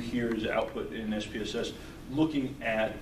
here is output in SPSS, looking at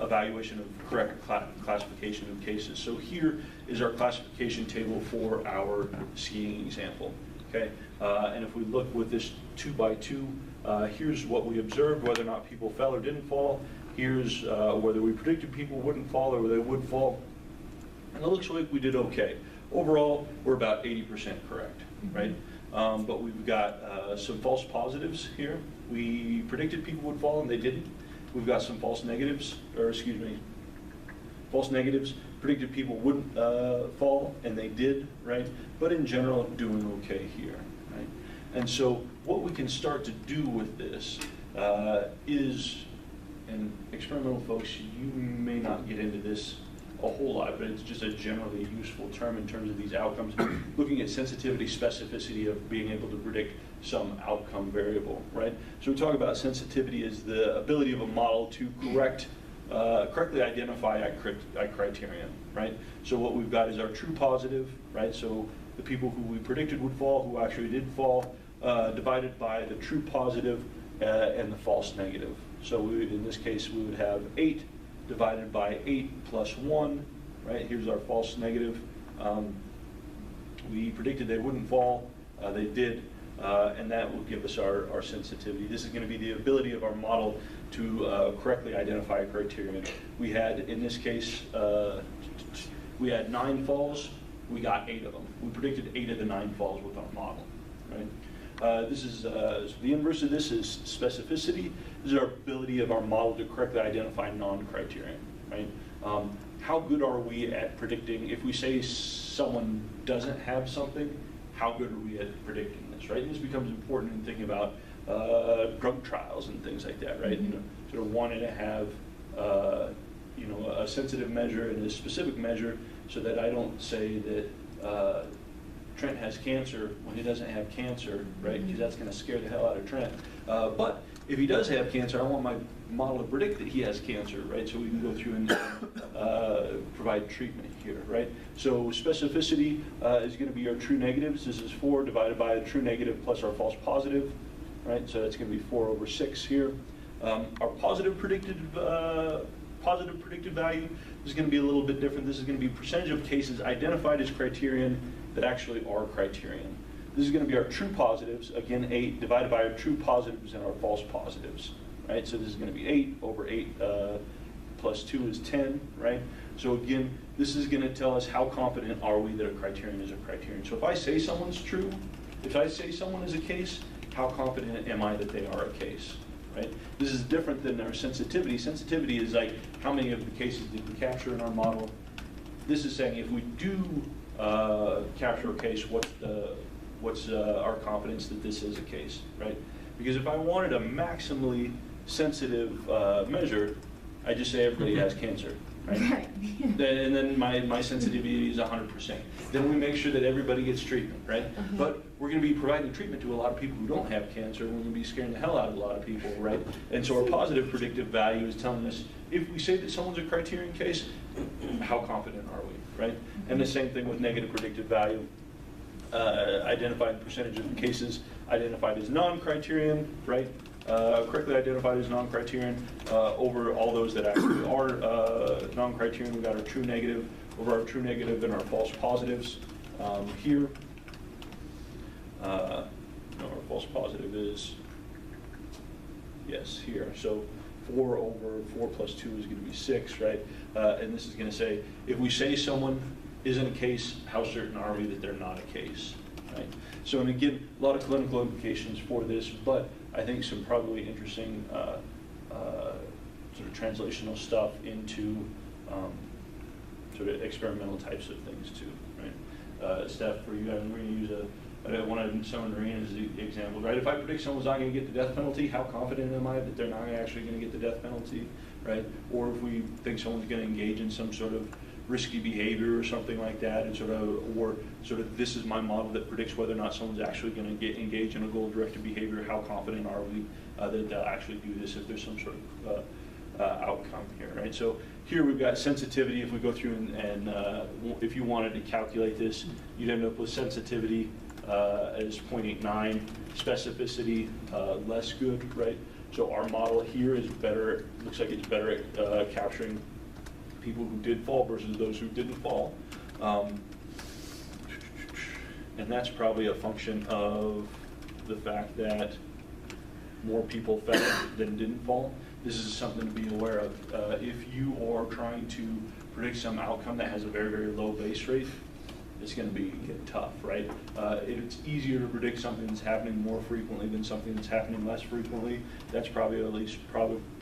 evaluation of correct classification of cases. So here is our classification table for our skiing example. Okay, and if we look with this 2x2, here's what we observed, whether or not people fell or didn't fall. Here's whether we predicted people wouldn't fall or they would fall. And it looks like we did okay. Overall, we're about 80% correct, right? But we've got some false positives here. We predicted people would fall and they didn't. We've got some false negatives, false negatives, predicted people wouldn't fall and they did, right? But in general, doing okay here, right? And so what we can start to do with this is, and experimental folks, you may not get into this a whole lot, but it's just a generally useful term in terms of these outcomes, looking at sensitivity, specificity of being able to predict some outcome variable, right? So we talk about sensitivity as the ability of a model to correctly identify a criterion, right? So what we've got is our true positive, right? So the people who we predicted would fall, who actually did fall, divided by the true positive and the false negative. So in this case, we would have 8 divided by 8 plus 1, right? Here's our false negative. We predicted they wouldn't fall, they did, and that will give us our sensitivity. This is going to be the ability of our model to correctly identify a criterion. We had, in this case, we had 9 falls, we got 8 of them. We predicted 8 of the 9 falls with our model, right? This is the inverse of this is specificity. This is our ability of our model to correctly identify non-criterion, right? How good are we at predicting, if we say someone doesn't have something, how good are we at predicting this, right? And this becomes important in thinking about drug trials and things like that, right? You know, sort of wanting to have you know, a sensitive measure and a specific measure so that I don't say that Trent has cancer when he doesn't have cancer, right? Because that's going to scare the hell out of Trent. But if he does have cancer, I want my model to predict that he has cancer, right? So we can go through and provide treatment here, right? So specificity is going to be our true negatives. This is 4 divided by the true negative plus our false positive, right? So that's going to be 4/6 here. Our positive predicted value is going to be a little bit different. This is going to be percentage of cases identified as criterion that actually are criterion. This is going to be our true positives, again 8 divided by our true positives and our false positives, right? So this is going to be 8 over 8 plus 2 is 10, right? So again, this is going to tell us how confident are we that a criterion is a criterion. So if I say someone's true, if I say someone is a case, how confident am I that they are a case, right? This is different than our sensitivity. Sensitivity is like how many of the cases did we capture in our model. This is saying if we do capture a case, what's our confidence that this is a case, right? Because if I wanted a maximally sensitive measure, I just say everybody has cancer, right? Right. And then my sensitivity is 100%. Then we make sure that everybody gets treatment, right? But we're going to be providing treatment to a lot of people who don't have cancer. We're going to be scaring the hell out of a lot of people, right? And so our positive predictive value is telling us if we say that someone's a criterion case, how confident are we, right? And the same thing with negative predictive value. Identified percentage of the cases identified as non-criterion, right? Correctly identified as non-criterion over all those that actually are non-criterion. We've got our true negative over our true negative and our false positives here. No, our false positive is, yes, here. So 4 over 4 plus 2 is going to be 6, right? And this is going to say, if we say someone isn't a case, how certain are we that they're not a case, right? So, and again, a lot of clinical implications for this, but I think some probably interesting sort of translational stuff into sort of experimental types of things too, right? Steph, for you, we're going to use I wanted someone Marine as the example, right? If I predict someone's not going to get the death penalty, how confident am I that they're not actually going to get the death penalty, right? Or if we think someone's going to engage in some sort of risky behavior or something like that, and sort of this is my model that predicts whether or not someone's actually going to engage in a goal-directed behavior. How confident are we that they'll actually do this if there's some sort of outcome here, right? So here we've got sensitivity. If we go through and if you wanted to calculate this, you'd end up with sensitivity as 0.89, specificity less good, right? So our model here is better, looks like it's better at capturing people who did fall versus those who didn't fall. And that's probably a function of the fact that more people fell than didn't fall. This is something to be aware of. If you are trying to predict some outcome that has a very, very low base rate, it's going to get tough, right? It's easier to predict something that's happening more frequently than something that's happening less frequently. That's probably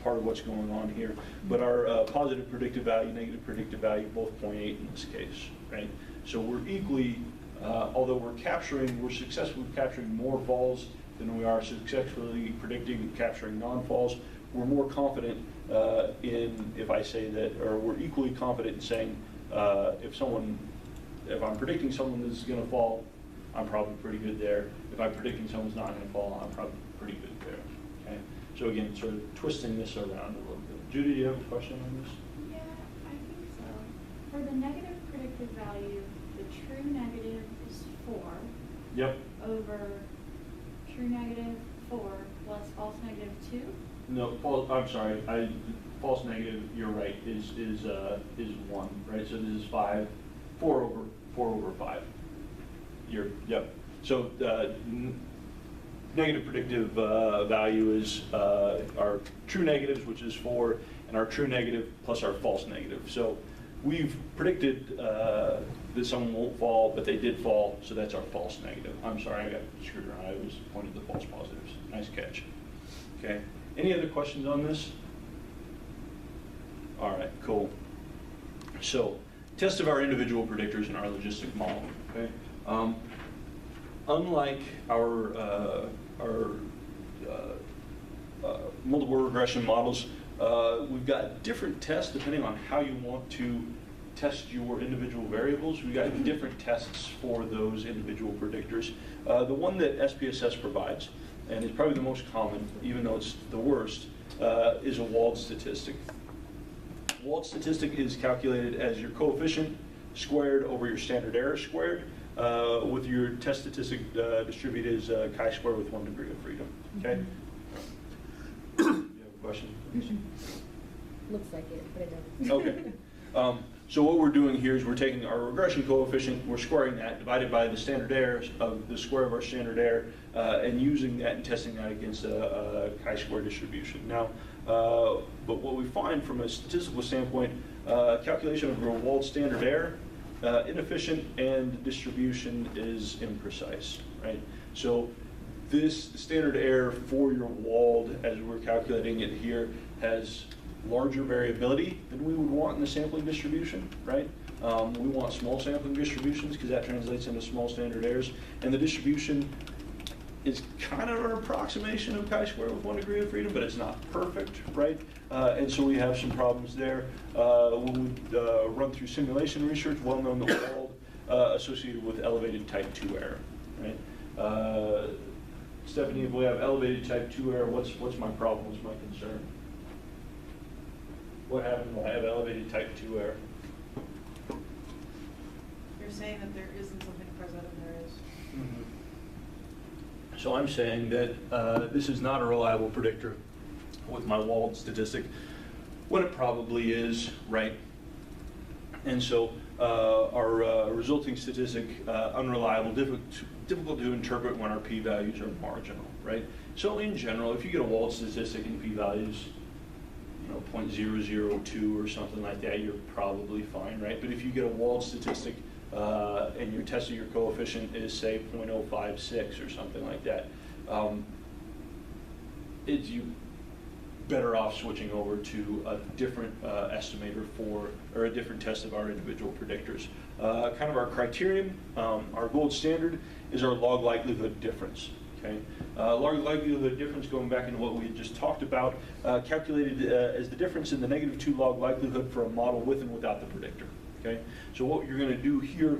part of what's going on here. But our positive predictive value, negative predictive value, both 0.8 in this case, right? So we're equally, although we're successfully capturing more falls than we are successfully predicting and capturing non-falls, we're more confident if I say that, or we're equally confident in saying if I'm predicting someone is going to fall, I'm probably pretty good there. If I'm predicting someone's not going to fall, I'm probably pretty good there. Okay. So again, sort of twisting this around a little bit. Judy, do you have a question on this? Yeah, I think so. For the negative predictive value, the true negative is 4. Yep. Over true negative 4 plus false negative 2. No, I'm sorry. False negative. You're right. Is 1, right? So this is 5. 4 over 5. Yep. So negative predictive value is our true negatives, which is 4, and our true negative plus our false negative. So we've predicted that someone won't fall, but they did fall, so that's our false negative. I'm sorry, I got screwed around. I was pointing to the false positives. Nice catch. Okay. Any other questions on this? All right, cool. So, test of our individual predictors in our logistic model. Okay. Unlike our multiple regression models, we've got different tests depending on how you want to test your individual variables. We've got different tests for those individual predictors. The one that SPSS provides, and is probably the most common, even though it's the worst, is a walled statistic. Walled statistic is calculated as your coefficient squared over your standard error squared, with your test statistic distributed as chi-square with 1 degree of freedom. Okay? You have a question? Looks like it, but it doesn't. Okay. So what we're doing here is we're taking our regression coefficient, we're squaring that, divided by the standard error of the square of our standard error, and using that and testing that against a chi-square distribution. Now, but what we find from a statistical standpoint, calculation of a walled standard error, inefficient, and distribution is imprecise, right? So this standard error for your walled, as we're calculating it here, has larger variability than we would want in the sampling distribution, right? We want small sampling distributions because that translates into small standard errors, and the distribution is kind of an approximation of chi-square with 1 degree of freedom, but it's not perfect, right? And so we have some problems there. When we run through simulation research, well known that walled associated with elevated type 2 error, right? Stephanie, if we have elevated type 2 error, what's my problem, what's my concern? What happens when I have elevated type 2 error? You're saying that there isn't something present and there is. Mm-hmm. So I'm saying that this is not a reliable predictor with my walled statistic, when it probably is, right? And so our resulting statistic, unreliable, difficult to interpret when our p-values are marginal, right? So in general, if you get a walled statistic and p-values, 0.002 or something like that, you're probably fine, right? But if you get a walled statistic and your test of your coefficient is, say, 0.056 or something like that, you better off switching over to a different estimator or a different test of our individual predictors. Kind of our criterion, our gold standard is our log likelihood difference. Okay, log likelihood difference, going back into what we had just talked about, calculated as the difference in the -2 log likelihood for a model with and without the predictor. Okay, so what you're going to do here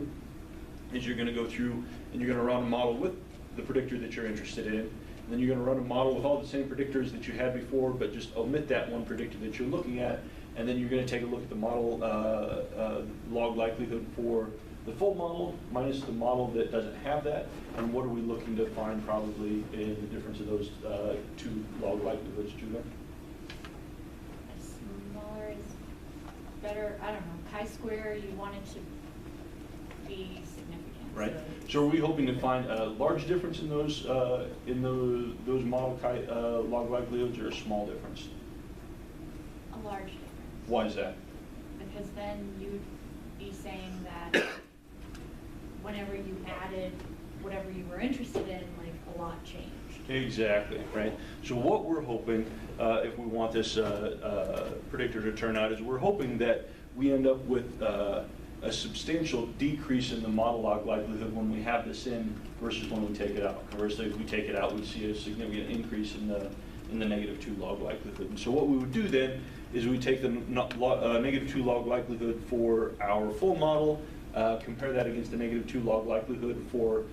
is you're going to go through and you're going to run a model with the predictor that you're interested in, and then you're going to run a model with all the same predictors that you had before, but just omit that one predictor that you're looking at, and then you're going to take a look at the model log likelihood for the full model minus the model that doesn't have that, and what are we looking to find probably in the difference of those two log likelihoods, Judah? Smaller is better, I don't know, chi-square, you want it to be significant. Right. So are we hoping to find a large difference in those model log likelihoods, or a small difference? A large difference. Why is that? Because then you'd be saying that whenever you added whatever you were interested in, like a lot changed. Exactly, right? So what we're hoping, if we want this predictor to turn out, is we're hoping that we end up with a substantial decrease in the model log likelihood when we have this in versus when we take it out. Conversely, if we take it out, we see a significant increase in the -2 log likelihood. And so what we would do then is we take the -2 log likelihood for our full model, compare that against the -2 log likelihood for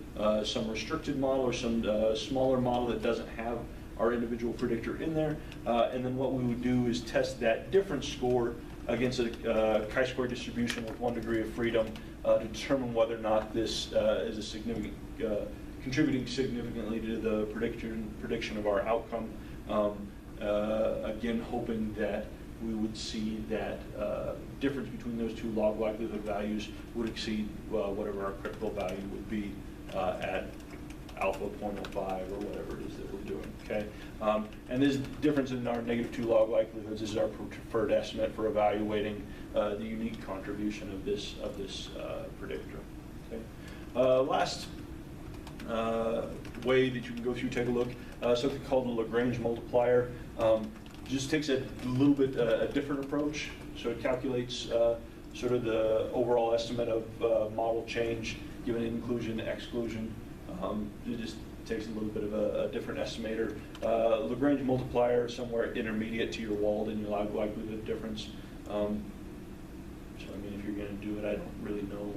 some restricted model or some smaller model that doesn't have our individual predictor in there. And then what we would do is test that difference score against a chi-square distribution with 1 degree of freedom to determine whether or not this is a significant, contributing significantly to the prediction of our outcome. Again, hoping that we would see that difference between those two log likelihood values would exceed whatever our critical value would be at alpha 0.05 or whatever it is that we're doing, okay? And this difference in our -2 log likelihoods is our preferred estimate for evaluating the unique contribution of this predictor, okay? Last way that you can go through, take a look, something called the Lagrange multiplier. Just takes a little bit a different approach. So it calculates sort of the overall estimate of model change given inclusion, exclusion. It just takes a little bit of a different estimator. Lagrange multiplier somewhere intermediate to your Wald and your log likelihood difference. So I mean, if you're going to do it, I don't really know.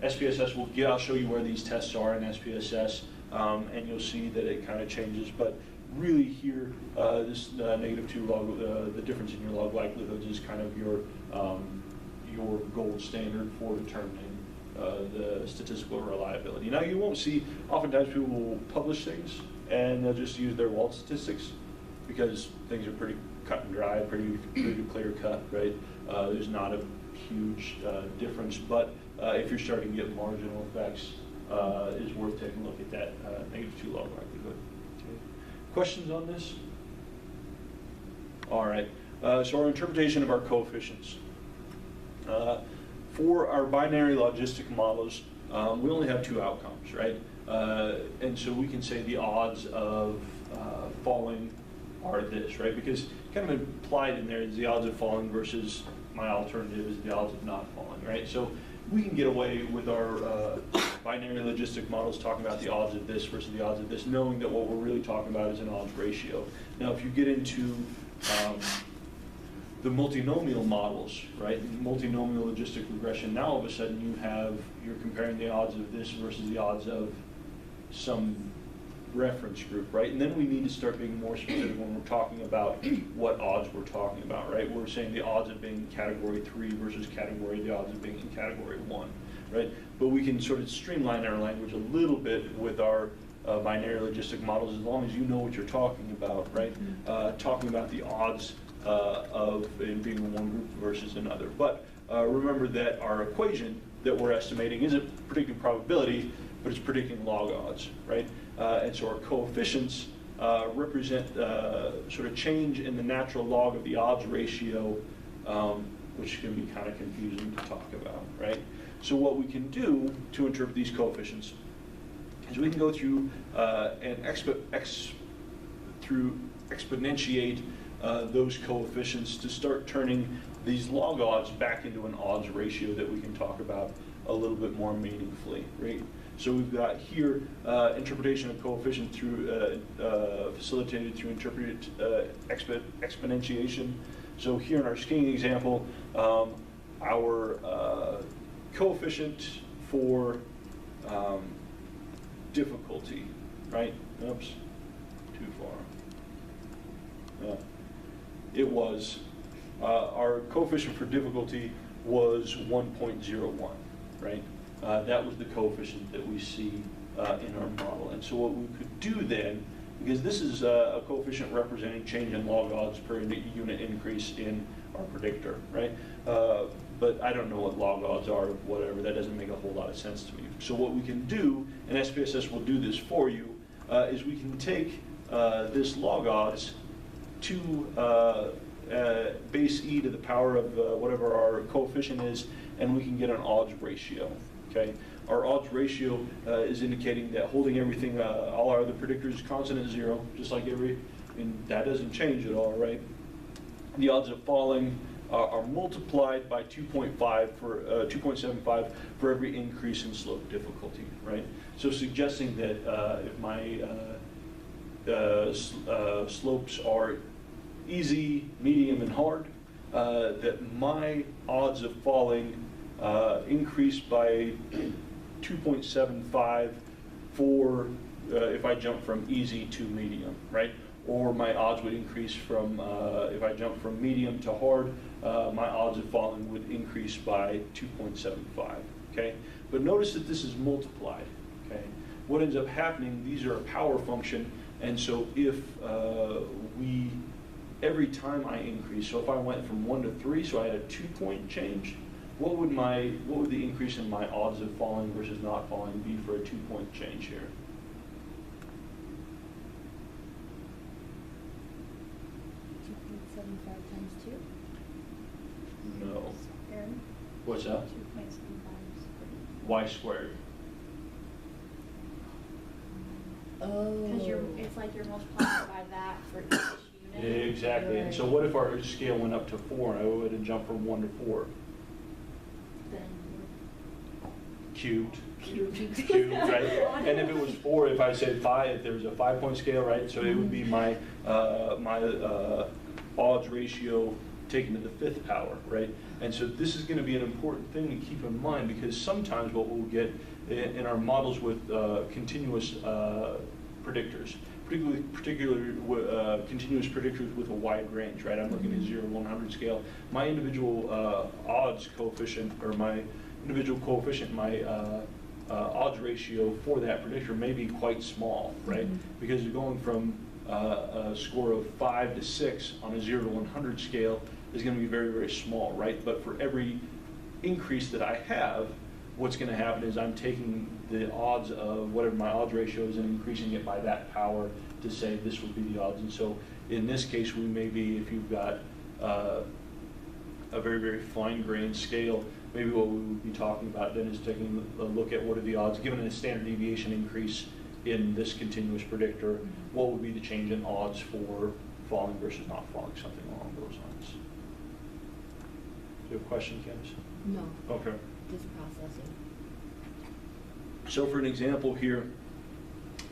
SPSS I'll show you where these tests are in SPSS, and you'll see that it kind of changes. But really here, this -2 log, the difference in your log likelihoods is kind of your gold standard for determining the statistical reliability. Now you won't see, oftentimes people will publish things and they'll just use their Wald statistics because things are pretty cut and dry, pretty clear cut, right? There's not a huge difference, but if you're starting to get marginal effects, it's worth taking a look at that -2 log likelihood. Okay. Questions on this? All right, so our interpretation of our coefficients. For our binary logistic models, we only have 2 outcomes, right? And so we can say the odds of falling are this, right? Because kind of implied in there is the odds of falling versus my alternative is the odds of not falling, right? So we can get away with our binary logistic models talking about the odds of this versus the odds of this, knowing that what we're really talking about is an odds ratio. Now, if you get into the multinomial models, right? Multinomial logistic regression, now all of a sudden you're comparing the odds of this versus the odds of some reference group, right? And then we need to start being more specific when we're talking about what odds we're talking about, right? We're saying the odds of being in category 3 versus the odds of being in category 1, right? But we can sort of streamline our language a little bit with our binary logistic models as long as you know what you're talking about, right? Talking about the odds of it being in one group versus another. But remember that our equation that we're estimating isn't predicting probability, but it's predicting log odds, right? And so our coefficients represent sort of change in the natural log of the odds ratio, which can be kind of confusing to talk about, right? So what we can do to interpret these coefficients is we can go through and exponentiate those coefficients to start turning these log odds back into an odds ratio that we can talk about a little bit more meaningfully, right? So we've got here interpretation of coefficient through facilitated through exponentiation. So here in our skiing example, our coefficient for difficulty, right? Oops, too far. It was, our coefficient for difficulty was 1.01, right? that was the coefficient that we see in our model. And so what we could do then, because this is a coefficient representing change in log odds per unit increase in our predictor, right? But I don't know what log odds are, whatever, that doesn't make a whole lot of sense to me. So what we can do, and SPSS will do this for you, is we can take this log odds to base e to the power of whatever our coefficient is, and we can get an odds ratio, okay? Our odds ratio is indicating that holding everything, all our other predictors constant at 0, just like and that doesn't change at all, right? The odds of falling are multiplied by 2.75 for every increase in slope difficulty, right? So suggesting that if my slopes are easy, medium, and hard, that my odds of falling increase by 2.75 for if I jump from easy to medium, right? Or my odds would increase from, if I jump from medium to hard, my odds of falling would increase by 2.75, okay? But notice that this is multiplied, okay? What ends up happening, these are a power function, and so if every time I increase, so if I went from 1 to 3, so I had a 2-point change, what would the increase in my odds of falling versus not falling be for a 2-point change here? Times 2? No. Squared. What's that? 2.75 squared. Y squared. Oh. Because it's like you're multiplying by that for each unit. Exactly. And so what if our scale went up to 4 and I would have jumped from 1 to 4? Then Cubed. you're Cubed, right? And if it was 4, if I said 5, if there was a 5-point scale, right? So it would be my odds ratio taken to the 5th power, right? And so this is going to be an important thing to keep in mind, because sometimes what we'll get in our models with continuous predictors, particularly continuous predictors with a wide range, right? I'm looking at 0 to 100 scale. My individual odds coefficient, or my individual coefficient, my odds ratio for that predictor may be quite small, right? Because you're going from a score of 5 to 6 on a 0 to 100 scale is going to be very, very small, right? But for every increase that I have, what's going to happen is I'm taking the odds of whatever my odds ratio is and increasing it by that power to say this would be the odds. And so in this case, we may be, if you've got a very, very fine-grained scale, maybe what we would be talking about then is taking a look at what are the odds, given a standard deviation increase in this continuous predictor, what would be the change in odds for falling versus not falling, something along those lines. Do you have a question, Candace? No. Okay. Just processing. So for an example here,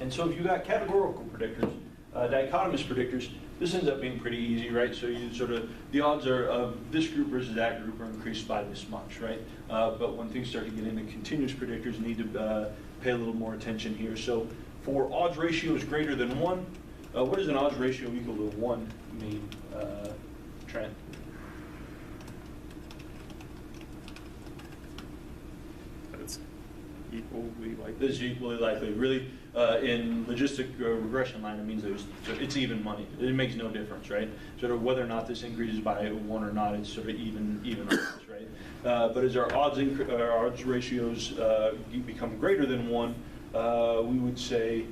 and so if you got categorical predictors, dichotomous predictors, this ends up being pretty easy, right? So you sort of, the odds are of this group versus that group are increased by this much, right? But when things start to get into continuous predictors, you need to pay a little more attention here. So for odds ratios greater than 1, what does an odds ratio equal to 1 mean, Trent? It's equally likely. This is equally likely. Really, in logistic regression line, it means it's even money. It makes no difference, right? Sort of whether or not this increases by 1 or not, it's sort of even odds, right? But as our odds ratios become greater than 1, we would say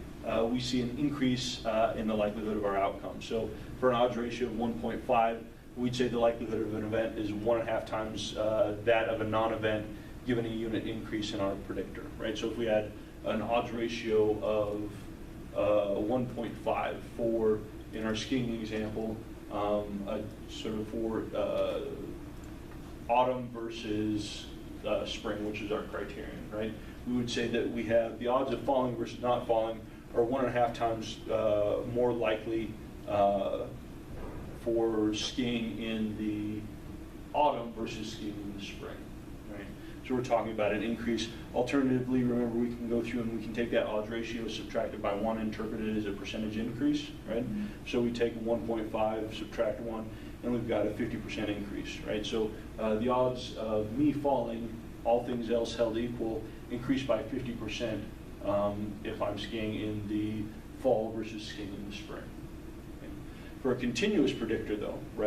we see an increase in the likelihood of our outcome. So for an odds ratio of 1.5, we'd say the likelihood of an event is 1.5 times that of a non-event, given a unit increase in our predictor, right? So if we had an odds ratio of 1.5 for, in our skiing example, sort of for autumn versus spring, which is our criterion, right? We would say that we have the odds of falling versus not falling are 1.5 times more likely for skiing in the autumn versus skiing in the spring, right? So we're talking about an increase. Alternatively, remember, we can go through and we can take that odds ratio subtracted by 1, interpret it as a percentage increase, right? So we take 1.5, subtract 1, and we've got a 50% increase, right? So the odds of me falling, all things else held equal, increase by 50% if I'm skiing in the fall versus skiing in the spring. Okay. For a continuous predictor though, right?